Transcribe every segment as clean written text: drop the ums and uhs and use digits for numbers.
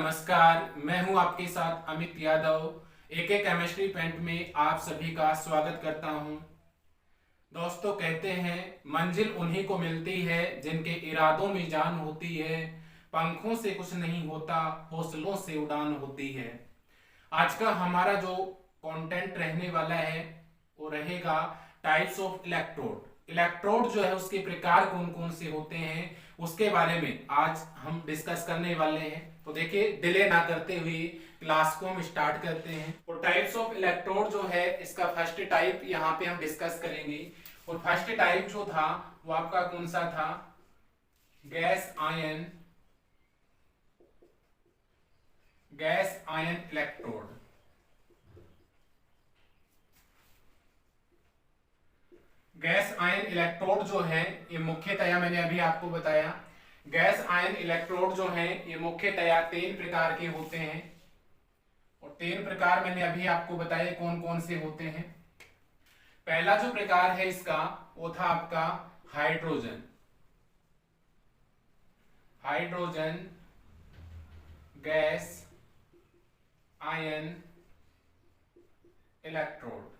नमस्कार, मैं हूं आपके साथ अमित यादव। एक केमिस्ट्री पेंट में आप सभी का स्वागत करता हूं। दोस्तों, कहते हैं मंजिल उन्हीं को मिलती है जिनके इरादों में जान होती है। पंखों से कुछ नहीं होता, हौसलों से उड़ान होती है। आज का हमारा जो कंटेंट रहने वाला है वो रहेगा टाइप्स ऑफ इलेक्ट्रोड। इलेक्ट्रोड जो है उसके प्रकार कौन कौन से होते हैं उसके बारे में आज हम डिस्कस करने वाले हैं। तो देखिए, डिले ना करते हुए क्लास को हम स्टार्ट करते हैं। और टाइप्स ऑफ इलेक्ट्रोड जो है इसका फर्स्ट टाइप यहाँ पे हम डिस्कस करेंगे। और फर्स्ट टाइप जो था वो आपका कौन सा था? Gas ion electrode. Gas ion electrode जो है ये मुख्यतया मैंने अभी आपको बताया, गैस आयन इलेक्ट्रोड जो है ये मुख्यतया 3 प्रकार के होते हैं। और 3 प्रकार मैंने अभी आपको बताए कौन कौन से होते हैं। पहला जो प्रकार है इसका वो था आपका हाइड्रोजन गैस आयन इलेक्ट्रोड।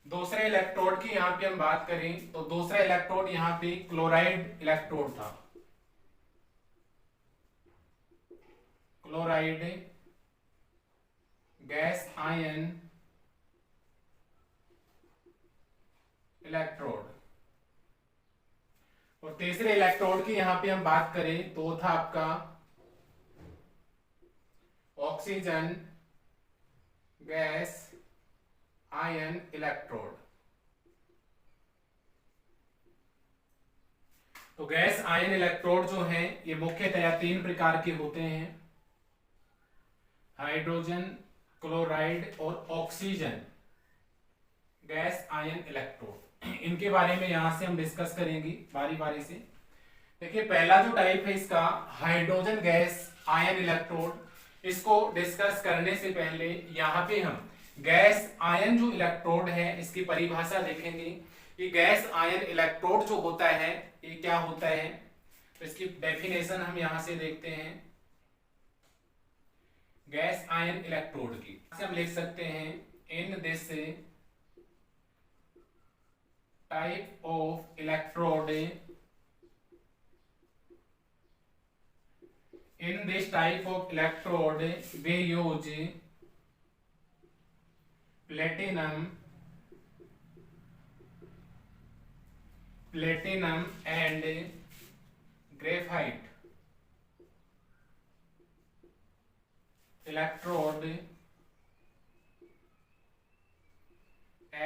दूसरे इलेक्ट्रोड की यहां पे हम बात करें तो दूसरा इलेक्ट्रोड यहां पे क्लोराइड इलेक्ट्रोड था। Chloride gas ion electrode. और तीसरे इलेक्ट्रोड की यहां पे हम बात करें तो था आपका ऑक्सीजन गैस आयन इलेक्ट्रोड। तो गैस आयन इलेक्ट्रोड जो है ये मुख्यतया 3 प्रकार के होते हैं, हाइड्रोजन, क्लोराइड और ऑक्सीजन गैस आयन इलेक्ट्रोड। इनके बारे में यहां से हम डिस्कस करेंगे बारी बारी से। देखिए, पहला जो टाइप है इसका हाइड्रोजन गैस आयन इलेक्ट्रोड, इसको डिस्कस करने से पहले यहां पे हम गैस आयन जो इलेक्ट्रोड है इसकी परिभाषा देखेंगे कि गैस आयन इलेक्ट्रोड जो होता है ये क्या होता है। तो इसकी डेफिनेशन हम यहां से देखते हैं। गैस आयन इलेक्ट्रोड की हम लिख सकते हैं, in this type of electrode, in this type of electrode we use platinum and graphite electrode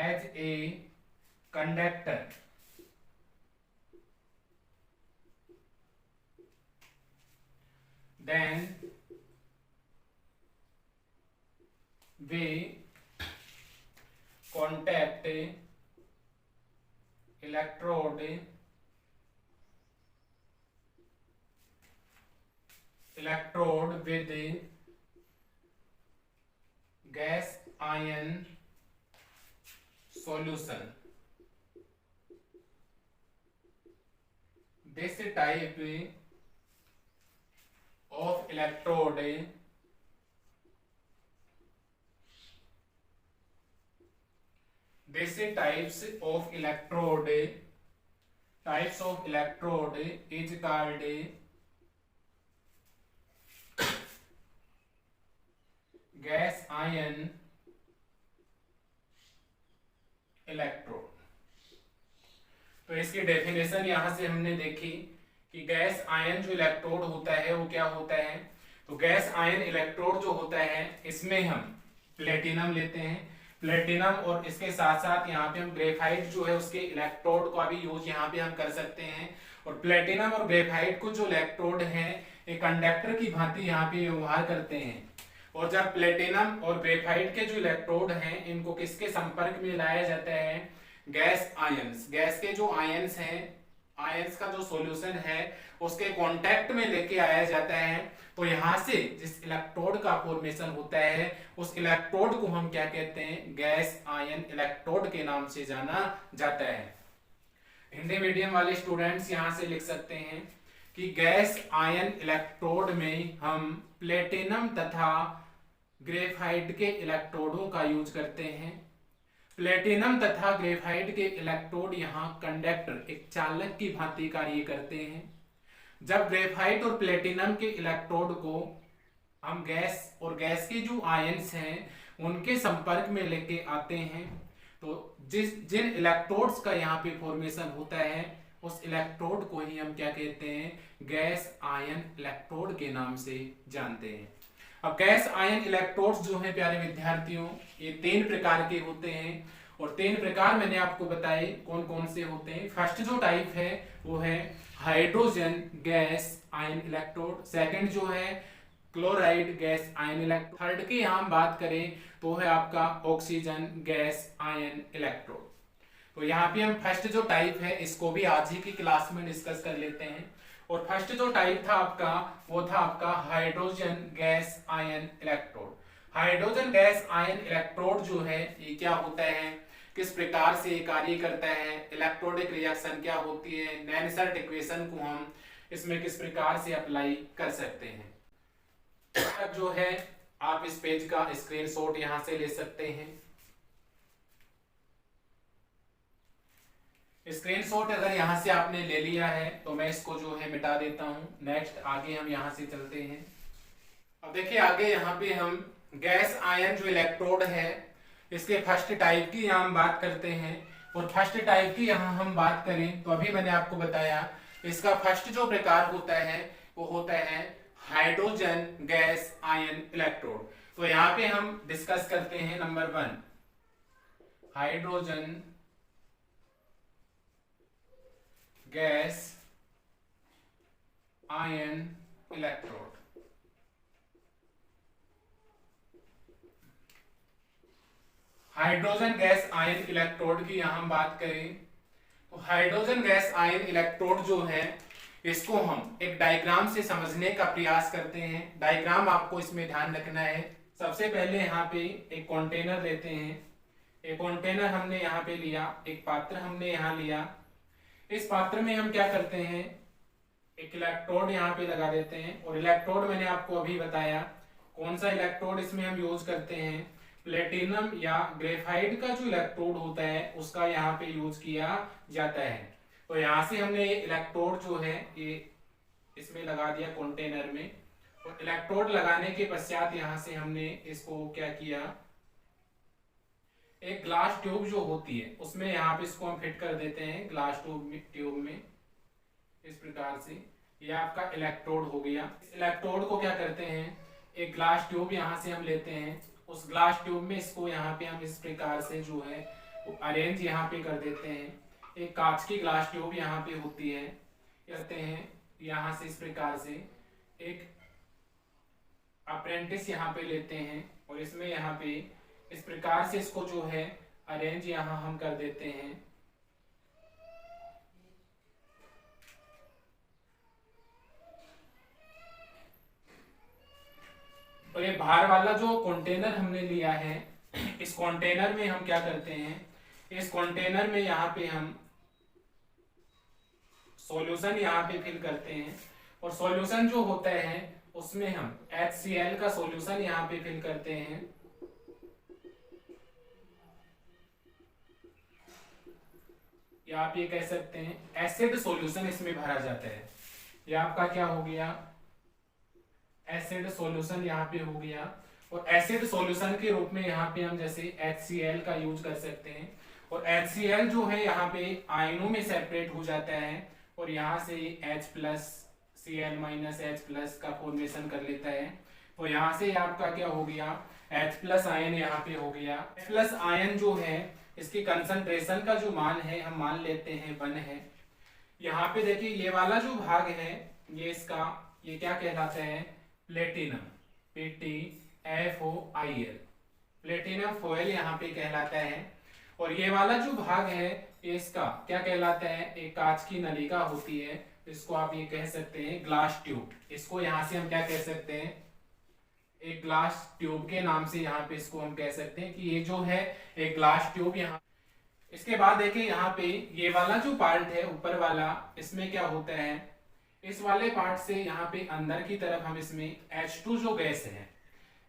as a conductor. Then we contact electrode with gas ion solution. This type of electrode types of electrode is called gas ion electrode. तो इसकी definition यहां से हमने देखी कि gas ion जो electrode होता है वो क्या होता है। तो गैस आयन इलेक्ट्रोड जो होता है इसमें हम प्लेटिनम लेते हैं, प्लेटिनम और इसके साथ साथ यहाँ पे हम ग्रेफाइट जो है उसके इलेक्ट्रोड का भी यूज यहाँ पे हम कर सकते हैं। और प्लेटिनम और ग्रेफाइट को जो इलेक्ट्रोड है एक कंडक्टर की भांति यहाँ पे व्यवहार करते हैं। और जब प्लेटिनम और ग्रेफाइट के जो इलेक्ट्रोड हैं इनको किसके संपर्क में लाया जाता है? गैस आयंस, गैस के जो आयंस हैं, आयंस का जो सॉल्यूशन है उसके कांटेक्ट में लेके आया जाता है। तो यहां से जिस इलेक्ट्रोड का फॉर्मेशन होता है उस इलेक्ट्रोड को हम क्या कहते हैं? गैस आयन इलेक्ट्रोड के नाम से जाना जाता है। हिंदी मीडियम वाले स्टूडेंट्स यहां से लिख सकते हैं कि गैस आयन इलेक्ट्रोड में हम प्लेटिनम तथा ग्रेफाइट के इलेक्ट्रोडों का यूज करते हैं। प्लेटिनम तथा ग्रेफाइट के इलेक्ट्रोड यहाँ कंडक्टर, एक चालक की भांति कार्य करते हैं। जब ग्रेफाइट और प्लेटिनम के इलेक्ट्रोड को हम गैस और गैस के जो आयंस हैं उनके संपर्क में लेके आते हैं, तो जिन इलेक्ट्रोड्स का यहाँ पे फॉर्मेशन होता है उस इलेक्ट्रोड को ही हम क्या कहते हैं, गैस आयन इलेक्ट्रोड के नाम से जानते हैं। अब गैस आयन इलेक्ट्रोड्स जो है प्यारे विद्यार्थियों, ये 3 प्रकार के होते हैं और 3 प्रकार मैंने आपको बताए कौन कौन से होते हैं। फर्स्ट जो टाइप है वो है hydrogen gas ion electrode, second जो है chloride gas ion electrode, third की हम बात करें तो है आपका ऑक्सीजन गैस आयन इलेक्ट्रोड। तो यहाँ पे हम फर्स्ट जो टाइप है इसको भी आज ही की क्लास में डिस्कस कर लेते हैं। और फर्स्ट जो टाइप था आपका वो था आपका hydrogen gas ion electrode. Hydrogen gas ion electrode जो है ये क्या होता है, किस प्रकार से कार्य करता है, इलेक्ट्रोडिक रिएक्शन क्या होती है, नैनसर्ट इक्वेशन को हम इसमें किस प्रकार से अप्लाई कर सकते हैं। जो है आप इस पेज का स्क्रीनशॉट यहां से ले सकते हैं। स्क्रीनशॉट अगर यहां से आपने ले लिया है तो मैं इसको जो है मिटा देता हूं। नेक्स्ट आगे हम यहां से चलते हैं। अब देखिए आगे यहाँ पे हम गैस आयन जो इलेक्ट्रोड है इसके फर्स्ट टाइप की यहाँ हम बात करते हैं। और फर्स्ट टाइप की यहाँ हम बात करें तो अभी मैंने आपको बताया इसका फर्स्ट जो प्रकार होता है वो होता है हाइड्रोजन गैस आयन इलेक्ट्रोड। तो यहाँ पे हम डिस्कस करते हैं number 1 hydrogen gas ion electrode. Hydrogen gas ion electrode की यहां हम बात करें तो हाइड्रोजन गैस आयन इलेक्ट्रोड जो है इसको हम एक डायग्राम से समझने का प्रयास करते हैं। डायग्राम आपको इसमें ध्यान रखना है। सबसे पहले यहाँ पे एक कंटेनर लेते हैं। एक कंटेनर हमने यहाँ पे लिया, एक पात्र हमने यहाँ लिया। इस पात्र में हम क्या करते हैं, एक इलेक्ट्रोड यहाँ पे लगा देते हैं। और इलेक्ट्रोड मैंने आपको अभी बताया कौन सा इलेक्ट्रोड इसमें हम यूज करते हैं, प्लेटिनम या ग्रेफाइट का जो इलेक्ट्रोड होता है उसका यहाँ पे यूज किया जाता है। तो यहाँ से हमने ये इलेक्ट्रोड जो है ये इसमें लगा दिया कंटेनर में। और इलेक्ट्रोड लगाने के पश्चात यहाँ से हमने इसको क्या किया, एक ग्लास ट्यूब जो होती है उसमें यहाँ पे इसको हम फिट कर देते हैं। ग्लास ट्यूब में इस प्रकार से ये आपका इलेक्ट्रोड हो गया। इस इलेक्ट्रोड को क्या करते हैं, एक ग्लास ट्यूब यहाँ से हम लेते हैं। उस ग्लास ट्यूब में इसको यहाँ पे हम इस प्रकार से जो है वो अरेंज यहाँ पे कर देते हैं। एक कांच की ग्लास ट्यूब यहाँ पे होती है, करते हैं यहाँ से इस प्रकार से एक अप्रेंटिस यहाँ पे लेते हैं और इसमें यहाँ पे इस प्रकार से इसको जो है अरेंज यहाँ हम कर देते हैं। और ये बाहर वाला जो कंटेनर हमने लिया है इस कंटेनर में हम क्या करते हैं, इस कंटेनर में यहाँ पे हम सॉल्यूशन यहाँ पे फिल करते हैं। और सॉल्यूशन जो होता है उसमें हम HCl का सॉल्यूशन यहाँ पे फिल करते हैं। या आप ये कह सकते हैं एसिड सॉल्यूशन इसमें भरा जाता है। ये आपका क्या हो गया, एसिड सॉल्यूशन यहाँ पे हो गया। और एसिड सॉल्यूशन के रूप में यहाँ पे हम जैसे HCl का यूज कर सकते हैं। और HCl जो है यहाँ पे आयनों में सेपरेट हो जाता है और यहाँ से H+Cl-H+ का फॉर्मेशन कर लेता है। तो यहाँ से आपका क्या हो गया, H+ आयन यहाँ पे हो गया। H+ आयन जो है इसकी कंसंट्रेशन का जो मान है हम मान लेते हैं 1 है। यहाँ पे देखिए ये वाला जो भाग है ये इसका ये क्या कहलाता है, प्लेटिनम, PtFoIl, प्लेटिनम फॉयल यहाँ पे कहलाता है। और ये वाला जो भाग है इसका क्या कहलाता है, एक कांच की नलिका होती है, इसको आप ये कह सकते हैं ग्लास ट्यूब। इसको यहाँ से हम क्या कह सकते हैं, एक ग्लास ट्यूब के नाम से यहाँ पे इसको हम कह सकते हैं कि ये जो है एक ग्लास ट्यूब। यहाँ इसके बाद देखिए यहाँ पे ये वाला जो पार्ट है ऊपर वाला, इसमें क्या होता है, इस वाले पार्ट से यहाँ पे अंदर की तरफ हम इसमें H2 जो गैस है,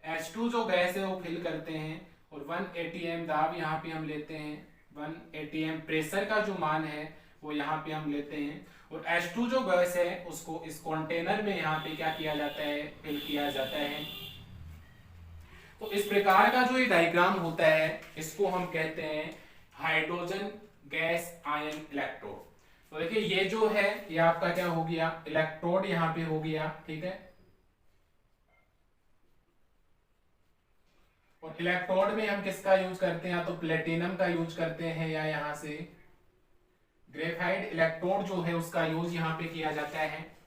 H2 जो गैस है वो फिल करते हैं और 1 atm दाब यहाँ पे हम लेते हैं, 1 atm प्रेशर का जो मान है वो यहाँ पे हम लेते हैं और H2 जो गैस है उसको इस कंटेनर में यहाँ पे क्या किया जाता है, फिल किया जाता है। तो इस प्रकार का जो ये डायग्राम होता है इसको हम कहते हैं हाइड्रोजन गैस आयन इलेक्ट्रोड। तो देखिए ये जो है ये आपका क्या हो गया, इलेक्ट्रोड यहाँ पे हो गया, ठीक है। और इलेक्ट्रोड में हम किसका यूज करते हैं, तो प्लेटिनम का यूज करते हैं, या यहाँ से ग्रेफाइट इलेक्ट्रोड जो है उसका यूज यहाँ पे किया जाता है।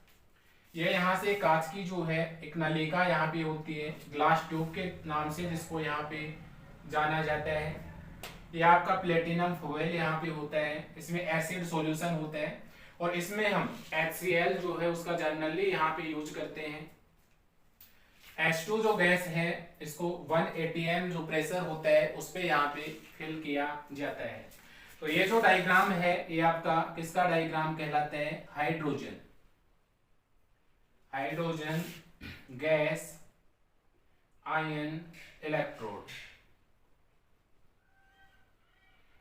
ये यहाँ से कांच की जो है एक नलिका यहाँ पे होती है, ग्लास ट्यूब के नाम से जिसको यहाँ पे जाना जाता है। ये आपका प्लेटिनम फॉयल यहाँ पे होता है, इसमें एसिड सॉल्यूशन होता है और इसमें हम HCl जो है उसका जनरली यहाँ पे यूज करते हैं। H2 जो गैस है इसको 1 atm जो प्रेशर होता है उस पे यहाँ पे फिल किया जाता है। तो ये जो डायग्राम है ये आपका किसका डायग्राम कहलाता है, हाइड्रोजन गैस आयन इलेक्ट्रोड।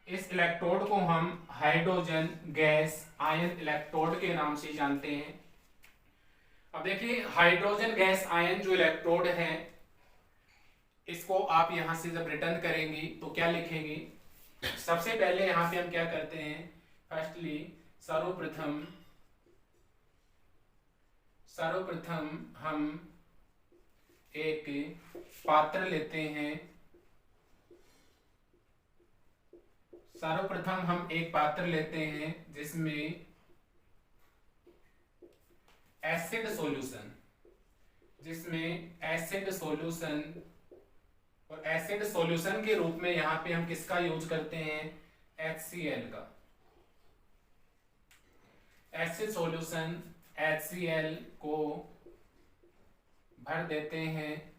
इस इलेक्ट्रोड को हम हाइड्रोजन गैस आयन इलेक्ट्रोड के नाम से जानते हैं। अब देखिए हाइड्रोजन गैस आयन जो इलेक्ट्रोड है इसको आप यहां से जब रिटर्न करेंगी तो क्या लिखेंगे, सबसे पहले यहां पे हम क्या करते हैं, फर्स्टली सर्वप्रथम हम एक पात्र लेते हैं, जिसमें एसिड सॉल्यूशन और एसिड सॉल्यूशन के रूप में यहाँ पे हम किसका यूज करते हैं, HCl का। एसिड सॉल्यूशन HCl को भर देते हैं,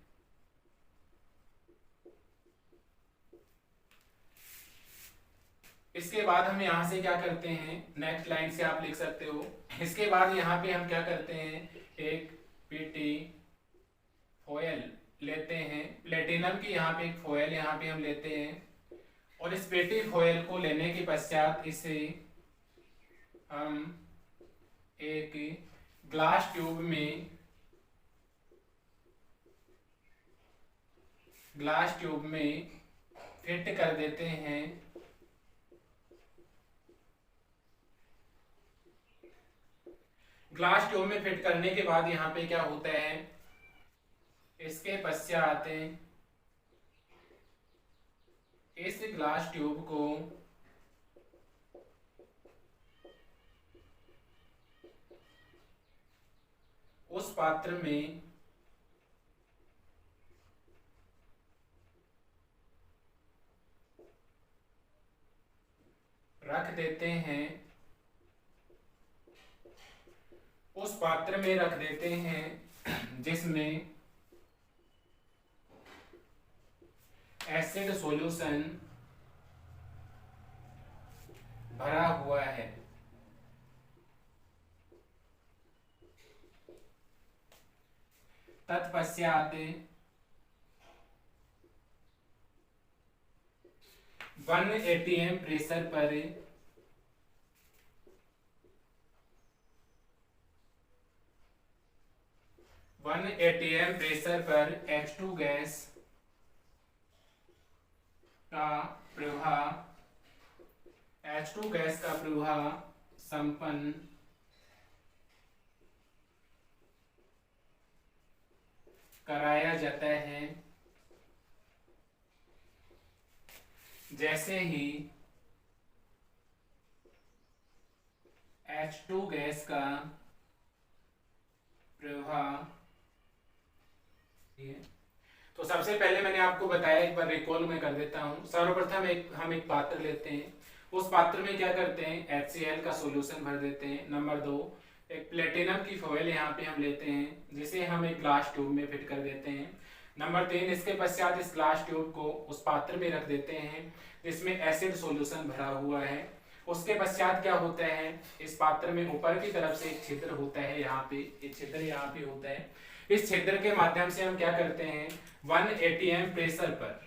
इसके बाद हम यहाँ से क्या करते हैं, नेक्स्ट लाइन से आप लिख सकते हो। इसके बाद यहाँ पे हम क्या करते हैं, एक पीटी फॉयल लेते हैं, प्लेटिनम की यहाँ पे एक फॉयल यहाँ पे हम लेते हैं और इस पीटी फॉयल को लेने के पश्चात इसे हम एक ग्लास ट्यूब में फिट कर देते हैं। ग्लास ट्यूब में फिट करने के बाद यहाँ पे क्या होता है, इसके पश्चात इस ग्लास ट्यूब को उस पात्र में रख देते हैं, जिसमें एसिड सॉल्यूशन भरा हुआ है। तत्पश्चात 1 atm प्रेशर पर H2 गैस का प्रवाह संपन्न कराया जाता है। जैसे ही H2 गैस का प्रवाह, तो सबसे पहले मैंने आपको बताया, एक बार रिकॉल में कर देता हूं। सर्वप्रथम हम एक पात्र लेते हैं, उस पात्र में क्या करते हैं, HCl का सॉल्यूशन भर देते हैं। नंबर 2, एक प्लेटिनम की फॉयल यहाँ पे हम लेते हैं जिसे हम एक ग्लास ट्यूब में फिट कर देते हैं। नंबर 3, इसके पश्चात इस ग्लास ट्यूब को उस पात्र में रख देते हैं जिसमें एसिड सॉल्यूशन भरा हुआ है उसके पश्चात क्या होता है, इस पात्र में ऊपर की तरफ से एक छिद्र होता है, यहाँ पे एक छिद्र यहाँ पे होता है। इस छिद्र के माध्यम से हम क्या करते हैं, 1 atm प्रेशर पर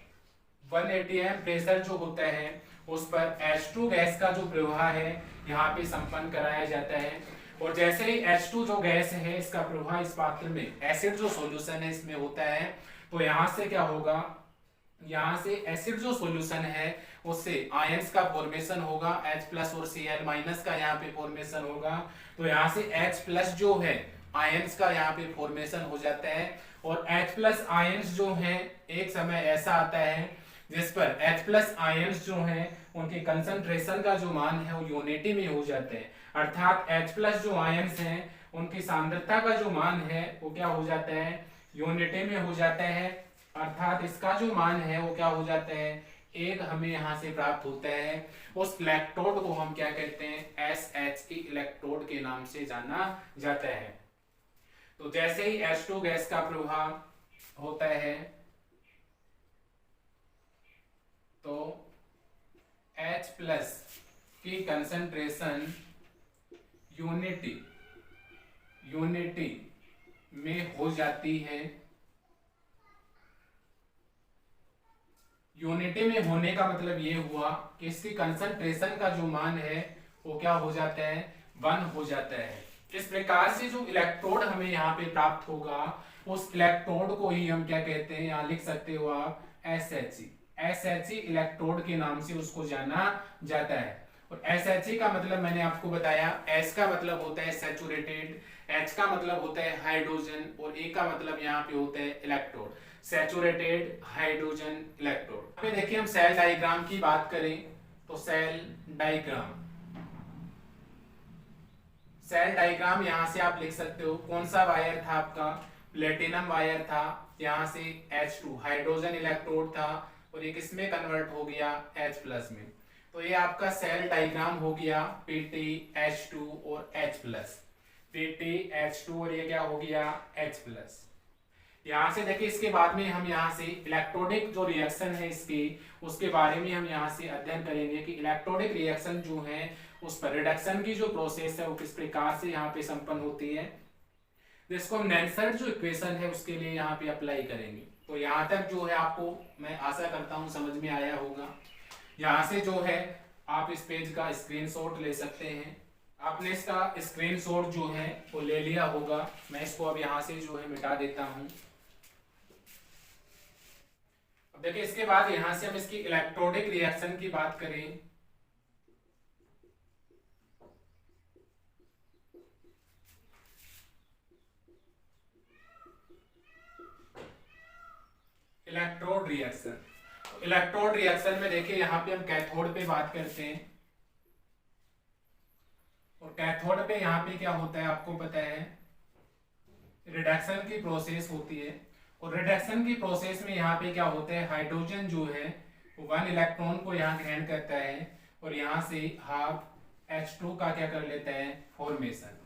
1 atm प्रेशर जो होता है उस पर H2 गैस का जो प्रवाह है यहाँ पे संपन्न कराया जाता है। और जैसे ही H2 जो गैस है इसका प्रवाह इस पात्र में एसिड जो सॉल्यूशन है इसमें होता है, तो यहाँ से क्या होगा, यहाँ से एसिड जो सॉल्यूशन है उससे आयंस का फॉर्मेशन होगा, H+ और Cl- का यहाँ पे फॉर्मेशन होगा। तो यहाँ से H+ जो है आयंस का यहाँ पे फॉर्मेशन हो जाता है। और H+ आयंस जो है एक समय ऐसा आता है जिस पर H+ आयंस जो है उनके कंसंट्रेशन का जो मान है वो यूनिटी में हो जाते हैं, अर्थात H+ जो आयंस हैं उनकी सांद्रता का जो मान है वो क्या हो जाता है, यूनिटी में हो जाता है, अर्थात इसका जो मान है वो क्या हो जाता है, एक हमें यहां से प्राप्त होता है। उस इलेक्ट्रोड को हम क्या कहते हैं, SHE इलेक्ट्रोड के नाम से जाना जाता है। तो जैसे ही H2 गैस का प्रवाह होता है तो H+ की कंसंट्रेशन यूनिटी में हो जाती है। यूनिटी में होने का मतलब ये हुआ कि इसकी कंसंट्रेशन का जो मान है वो क्या हो जाता है, 1 हो जाता है। इस प्रकार से जो इलेक्ट्रोड हमें यहाँ पे प्राप्त होगा उस इलेक्ट्रोड को ही हम क्या कहते हैं, यहाँ लिख सकते हो आप SHE इलेक्ट्रोड के नाम से उसको जाना जाता है। और SHE का मतलब मैंने आपको बताया, S का मतलब होता है सैचुरेटेड, H का मतलब होता है हाइड्रोजन और E का मतलब यहाँ पे होता है इलेक्ट्रोड, सैचुरेटेड हाइड्रोजन इलेक्ट्रोड। पे देखिए हम सेल डायग्राम की बात करें तो सेल डायग्राम यहाँ से आप लिख सकते हो, कौन सा वायर था आपका, प्लेटिनम वायर था, यहाँ से H2 हाइड्रोजन इलेक्ट्रोड था और ये किसमें कन्वर्ट हो गया, H+ में। तो ये आपका सेल डायग्राम हो गया PT H2 और H+, PT H2 और ये क्या हो गया H+। यहाँ से देखिए इसके बाद में हम यहाँ से इलेक्ट्रोडिक जो रिएक्शन है इसकी उसके बारे में हम यहाँ से अध्ययन करेंगे कि इलेक्ट्रोडिक रिएक्शन जो है उस पर रिडक्शन की जो प्रोसेस है वो किस प्रकार से यहाँ पे संपन्न होती है, जिसको हम नेल्सन जो इक्वेशन है उसके लिए यहाँ पे अप्लाई करेंगे। तो यहाँ तक जो है आपको मैं आशा करता हूँ समझ में आया होगा। यहाँ से जो है आप इस पेज का स्क्रीनशॉट ले सकते हैं। आपने इसका स्क्रीनशॉट जो है वो ले लिया होगा, मैं इसको अब यहाँ से जो है मिटा देता हूँ। अब देखिए इसके बाद यहां से हम इसकी इलेक्ट्रोडिक रिएक्शन की बात करें इलेक्ट्रोड रिएक्शन में देखिए यहाँ पे हम कैथोड पे बात करते हैं और कैथोड पे यहाँ पे क्या होता है आपको पता है, रिडक्शन की प्रोसेस होती है। और रिडक्शन की प्रोसेस में यहाँ पे क्या होता है, हाइड्रोजन जो है वो 1 इलेक्ट्रॉन को यहाँ ग्रहण करता है और यहाँ से हाफ H2 का क्या कर लेता है, फॉर्मेशन।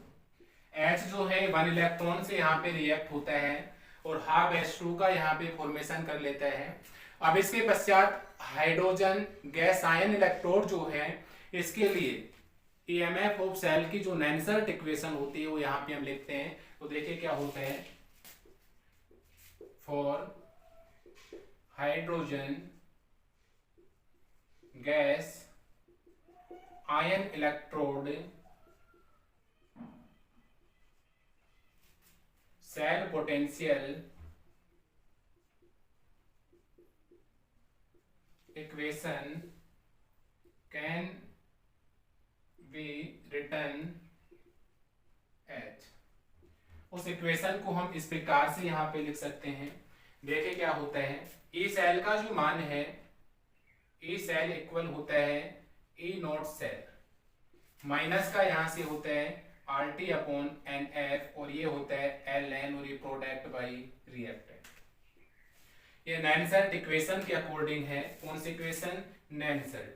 H जो है 1 इलेक्ट्रॉन से यहाँ पे रिएक्ट होता है और हाफ H2 का यहाँ पे फॉर्मेशन कर लेता है। अब इसके पश्चात हाइड्रोजन गैस आयन इलेक्ट्रोड जो है इसके लिए EMF ऑफ सेल की जो नेल्सन इक्वेशन होती है वो यहाँ पे हम लिखते हैं। तो देखिए क्या होता है, for hydrogen gas ion electrode cell potential equation can be written as. उस इक्वेशन को हम इस प्रकार से यहाँ पे लिख सकते हैं। देखिए क्या होता है, ई सेल का जो मान है, ई सेल इक्वल होता है ई नॉट सेल माइनस का यहाँ से होता है RT/NF और ये होता है LN और ये प्रोडक्ट बाई रिएक्टेंट। ये नेल्सन इक्वेशन के अकॉर्डिंग है। कौन सी इक्वेशन, नेल्सन।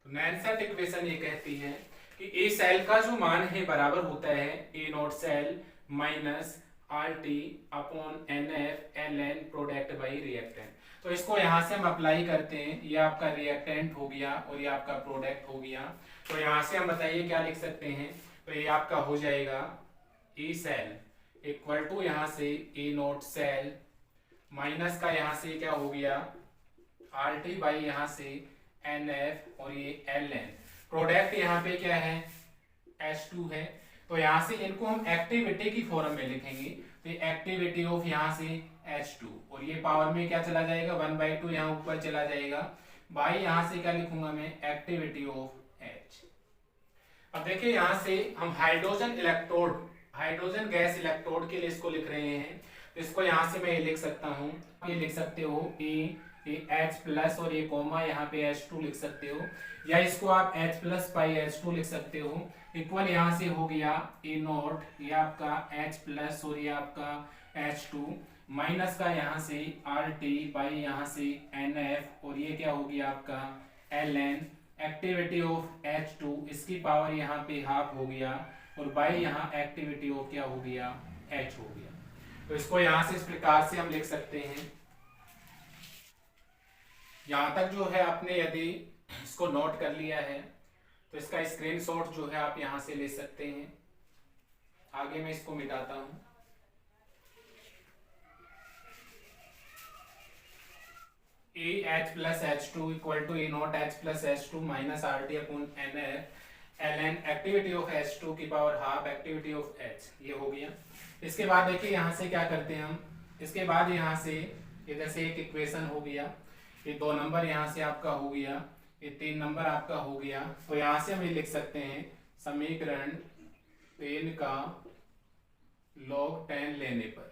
तो नेल्सन इक्वेशन ये कहती है कि ए सेल का जो मान है बराबर होता है E naught cell minus RT upon NF ln product by reactant. तो इसको यहाँ से हम अप्लाई करते हैं, ये आपका रिएक्टेंट हो गया और ये आपका प्रोडक्ट हो गया। तो यहाँ से हम बताइए क्या लिख सकते हैं, तो ये आपका हो जाएगा E सेल इक्वल टू यहाँ से E नोट सेल माइनस का यहाँ से क्या हो गया RT बाई यहाँ से NF और ये ln प्रोडक्ट यहाँ पे क्या है H2 है। तो यहाँ से इनको हम एक्टिविटी की फॉर्म में लिखेंगे, तो एक्टिविटी ऑफ यहाँ से H2 और ये पावर में क्या चला जाएगा 1/2 यहाँ ऊपर चला जाएगा, बाई यहाँ से क्या लिखूंगा मैं एक्टिविटी ऑफ H। अब देखिए यहाँ से हम hydrogen electrode, hydrogen gas electrode के लिए इसको लिख रहे हैं, तो इसको यहाँ से मैं ये लिख सकता हूँ, ये लिख सकते हो ये H प्लस और ये कोमा यहाँ पे H2 लिख सकते हो, या इसको आप H प्लस पाई H2 लिख सकते हो, इक्वल यहाँ से हो गया E नोट ये आपका H प्लस और ये आपका H2 माइनस का यहाँ से RT बाई यहाँ से NF और ये क्या हो गया आपका ln एक्टिविटी ऑफ H2 इसकी पावर यहाँ पे हाफ हो गया और बाई यहाँ एक्टिविटी ऑफ क्या हो गया H हो गया। तो इसको यहाँ से इस प्रकार से हम लिख सकते हैं। यहाँ तक जो है आपने यदि इसको नोट कर लिया है तो इसका स्क्रीनशॉट जो है आप यहाँ से ले सकते हैं। आगे मैं इसको मिटाता हूँ। H plus H2 equal to E naught H plus H2 minus RT upon NF ln activity of H2 की power half activity of H, ये हो गया। इसके बाद देखिए यहाँ से क्या करते हैं हम, इसके बाद यहाँ से इधर से एक इक्वेशन हो गया, ये 2 नंबर यहाँ से आपका हो गया, ये 3 नंबर आपका हो गया। तो यहाँ से हम ये लिख सकते हैं समीकरण 3 का log 10 लेने पर,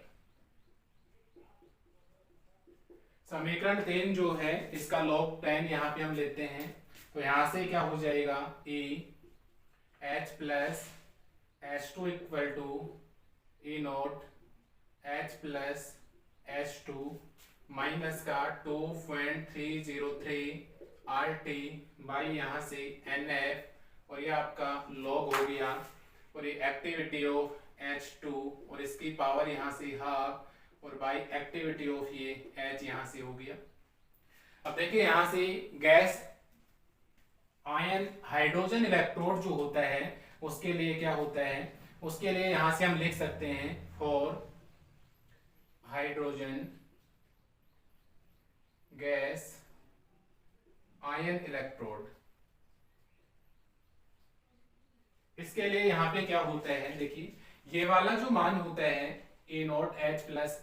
समीकरण 3 जो है इसका log 10 यहाँ पे हम लेते हैं, तो यहाँ से क्या हो जाएगा E H plus H2 equal to E naught H plus H2 minus का 2.303 RT बाई यहाँ से NF और ये आपका log हो गया और ये एक्टिविटी ऑफ H2 और इसकी पावर यहाँ से हाफ और बाई एक्टिविटी ऑफ ये H यहाँ से हो गया। अब देखिए यहाँ से गैस आयन हाइड्रोजन इलेक्ट्रोड जो होता है उसके लिए क्या होता है, उसके लिए यहाँ से हम लिख सकते हैं for hydrogen gas ion electrode, इसके लिए यहाँ पे क्या होता है देखिए ये वाला जो मान होता है E naught H plus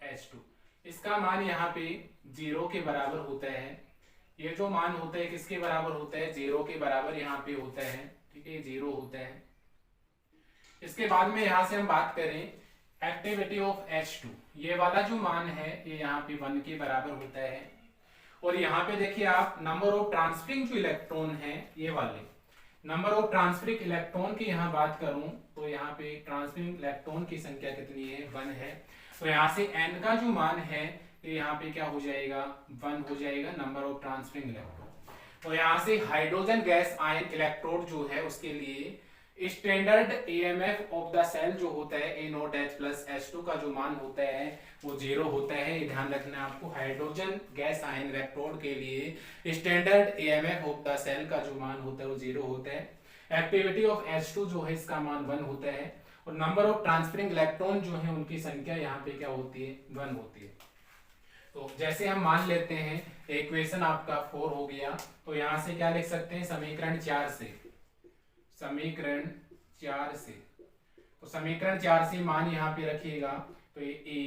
H2 इसका मान यहाँ पे 0 के बराबर होता है। ये जो मान होता है किसके बराबर होता है 0 के बराबर यहाँ पे होता है, ठीक है 0 होता है। इसके बाद में यहाँ से हम बात करें एक्टिविटी ऑफ H2, ये वाला जो मान है ये यहाँ पे 1 के बराबर होता है। और यहाँ पे देखिए आप नंबर ऑफ ट्रांसफरिंग जो इलेक्ट्रॉन है ये वाले नंबर ऑफ ट्रांसफरिंग इलेक्ट्रॉन की यहाँ बात करूं तो यहाँ पे ट्रांसफरिंग इलेक्ट्रॉन की संख्या कितनी है 1 है। तो यहाँ से n का जो मान है ये यहाँ पे क्या हो जाएगा 1 हो जाएगा नंबर ऑफ ट्रांसफरिंग इलेक्ट्रॉन। तो यहाँ से हाइड्रोजन गैस आयन इलेक्ट्रोड जो है उसके लिए standard EMF of the cell जो होता है E naught H plus H2 का जो मान होता है वो 0 होता है। ये ध्यान रखना है आपको, हाइड्रोजन गैस आयन इलेक्ट्रोड के लिए standard EMF of the cell का जो मान होता है वो 0 होता है। एक्टिविटी ऑफ H2 जो है इसका मान 1 होता है और नंबर ऑफ ट्रांसफरिंग इलेक्ट्रॉन जो है उनकी संख्या यहाँ पे क्या होती है 1 होती है। तो जैसे हम मान लेते हैं इक्वेशन आपका 4 हो गया, तो यहाँ से क्या लिख सकते हैं समीकरण 4 से, समीकरण 4 से, तो समीकरण 4 से मान यहाँ पे रखिएगा तो ये E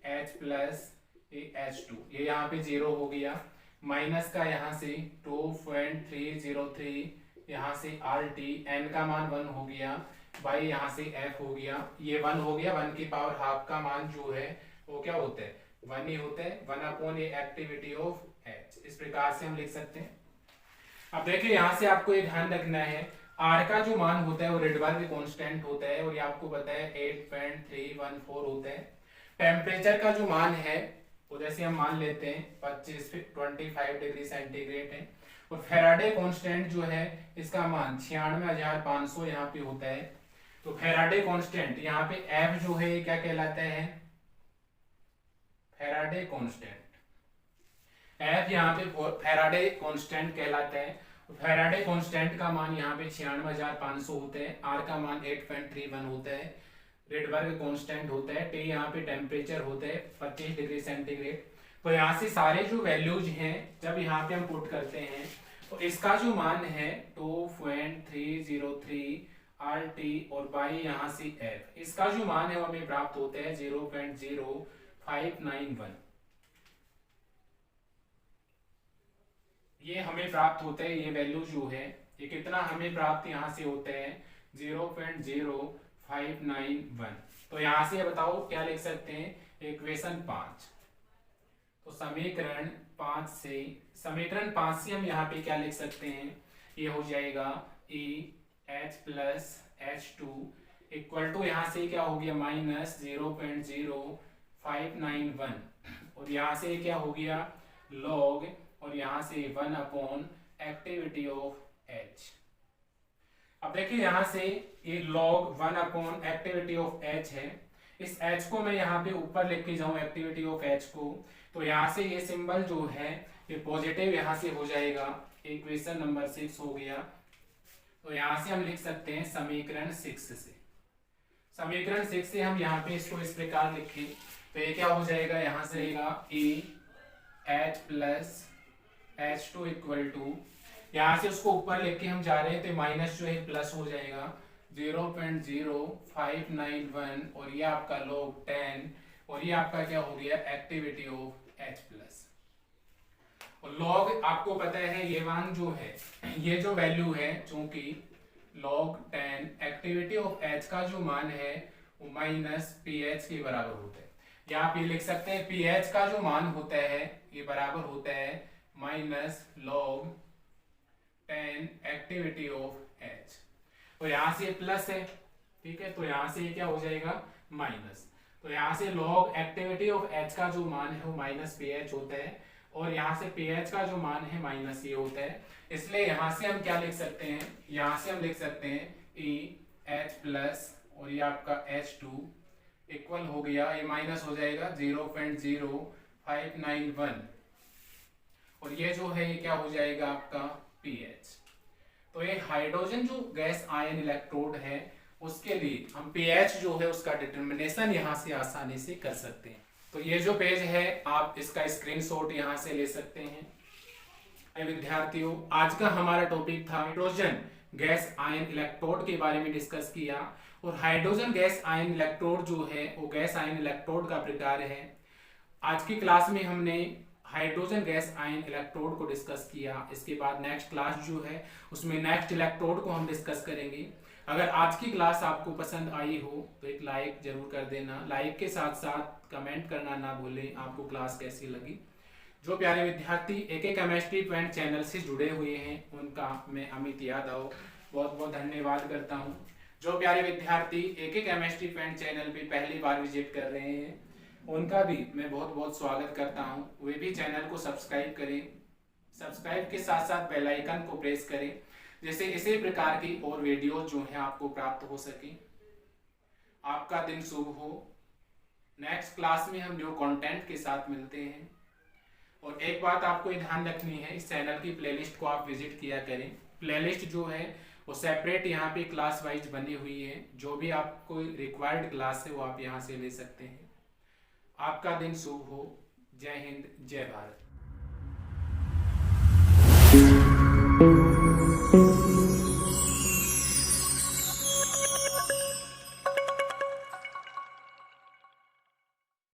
H प्लस H2 ये यहाँ पे 0 हो गया, माइनस का यहाँ से 2.303 यहाँ से RT n का मान 1 हो गया बाई यहाँ से F हो गया, ये 1 हो गया, 1 की पावर हाफ का मान जो है वो क्या होता है 1 ही होता है, 1 अपॉन ये एक्टिविटी ऑफ H, इस प्रकार से हम लिख सकते हैं। अब देखिए यहाँ से आपको ये ध्यान रखना है R का जो मान होता है वो रेडबर्ग कांस्टेंट होता है और ये आपको पता है 8.314 होता है। टेम्परेचर का जो मान है वो जैसे हम मान लेते हैं 25 डिग्री सेंटीग्रेड है और फैराडे कांस्टेंट जो है इसका मान 96,500 यहाँ पे होता है। तो फैराडे कांस्टेंट यहाँ पे एफ जो है क्या कहलाता है, फैराडे कांस्टेंट। एफ यहाँ पे फैराडे कांस्टेंट कहलाता है। फैराडे कांस्टेंट का मान यहाँ पे 96,500 होता है, आर का मान 8.31 होता है, रेडबर्ग कांस्टेंट होता है, टी यहाँ पे टेम्परेचर होता है 25 डिग्री सेंटीग्रेड। तो यहाँ से सारे जो वैल्यूज हैं जब यहाँ पे हम पुट करते हैं तो इसका जो मान है 2.303 आर टी और बाई यहाँ से एफ, इसका जो मान है वो हमें प्राप्त होता है 0.0591। ये हमें प्राप्त होता है, ये वैल्यू जो है ये कितना हमें प्राप्त यहाँ से होता है 0.0591। तो यहाँ से बताओ क्या लिख सकते हैं, इक्वेशन 5। तो समीकरण 5 से हम यहाँ पे क्या लिख सकते हैं, ये हो जाएगा EH plus H2 equal to यहाँ से क्या हो गया माइनस 0.0591 और यहाँ से क्या हो गया लॉग और यहाँ से 1 अपॉन एक्टिविटी ऑफ H। अब देखिए यहाँ से ये log 1 upon activity of H है, इस H को मैं यहाँ पे ऊपर लेके जाऊं एक्टिविटी ऑफ H को, तो यहाँ से ये सिंबल जो है ये पॉजिटिव यहाँ से हो जाएगा, इक्वेशन नंबर 6 हो गया। तो यहाँ से हम लिख सकते हैं समीकरण 6 से हम यहाँ पे इसको इस प्रकार लिखें तो ये क्या हो जाएगा, यहाँ से रहेगा EH plus H2 equal to, यहाँ से उसको ऊपर लेके हम जा रहे हैं तो माइनस जो है प्लस हो जाएगा 0.0591 और ये आपका log 10 और ये आपका क्या हो गया एक्टिविटी ऑफ H प्लस। और log आपको पता है ये मान जो है ये जो वैल्यू है चूंकि log 10 एक्टिविटी ऑफ H का जो मान है वो माइनस pH के बराबर होता है, या आप ये लिख सकते हैं pH का जो मान होता है ये बराबर होता है minus log 10 activity of H। तो यहाँ से प्लस है, ठीक है, तो यहाँ से क्या हो जाएगा माइनस, तो यहाँ से log एक्टिविटी ऑफ H का जो मान है वो माइनस pH होता है और यहाँ से pH का जो मान है माइनस ये होता है, इसलिए यहाँ से हम क्या लिख सकते हैं, यहाँ से हम लिख सकते हैं EH प्लस और ये आपका H2 इक्वल हो गया, ये माइनस हो जाएगा 0.0591 और ये जो है ये क्या हो जाएगा आपका pH। तो ये हाइड्रोजन जो गैस आयन इलेक्ट्रोड है उसके लिए हम pH जो है उसका डिटर्मिनेशन यहाँ से आसानी से कर सकते हैं। तो ये जो पेज है आप इसका स्क्रीनशॉट यहाँ से ले सकते हैं। विद्यार्थियों, आज का हमारा टॉपिक था हाइड्रोजन गैस आयन इलेक्ट्रोड के बारे में डिस्कस किया और हाइड्रोजन गैस आयन इलेक्ट्रोड जो है वो गैस आयन इलेक्ट्रोड का प्रकार है। आज की क्लास में हमने हाइड्रोजन गैस आयन इलेक्ट्रोड को डिस्कस किया, इसके बाद नेक्स्ट क्लास जो है उसमें नेक्स्ट इलेक्ट्रोड को हम डिस्कस करेंगे। अगर आज की क्लास आपको पसंद आई हो तो एक लाइक जरूर कर देना, लाइक के साथ साथ कमेंट करना ना भूलें आपको क्लास कैसी लगी। जो प्यारे विद्यार्थी AK केमिस्ट्री पॉइंट चैनल से जुड़े हुए हैं उनका मैं अमित यादव बहुत बहुत धन्यवाद करता हूं। जो प्यारे विद्यार्थी AK केमिस्ट्री पॉइंट चैनल पे पहली बार विजिट कर रहे हैं उनका भी मैं बहुत बहुत स्वागत करता हूं, वे भी चैनल को सब्सक्राइब करें, सब्सक्राइब के साथ साथ बेल आइकन को प्रेस करें जैसे इसी प्रकार की और वीडियो जो है आपको प्राप्त हो सके। आपका दिन शुभ हो। नेक्स्ट क्लास में हम न्यू कंटेंट के साथ मिलते हैं। और एक बात आपको ध्यान रखनी है, इस चैनल की प्लेलिस्ट को आप विजिट किया करें। प्लेलिस्ट जो है वो सेपरेट यहाँ पे क्लास वाइज बनी हुई है, जो भी आपको रिक्वायर्ड क्लास है वो आप यहाँ से ले सकते हैं। आपका दिन शुभ हो। जय हिंद, जय भारत।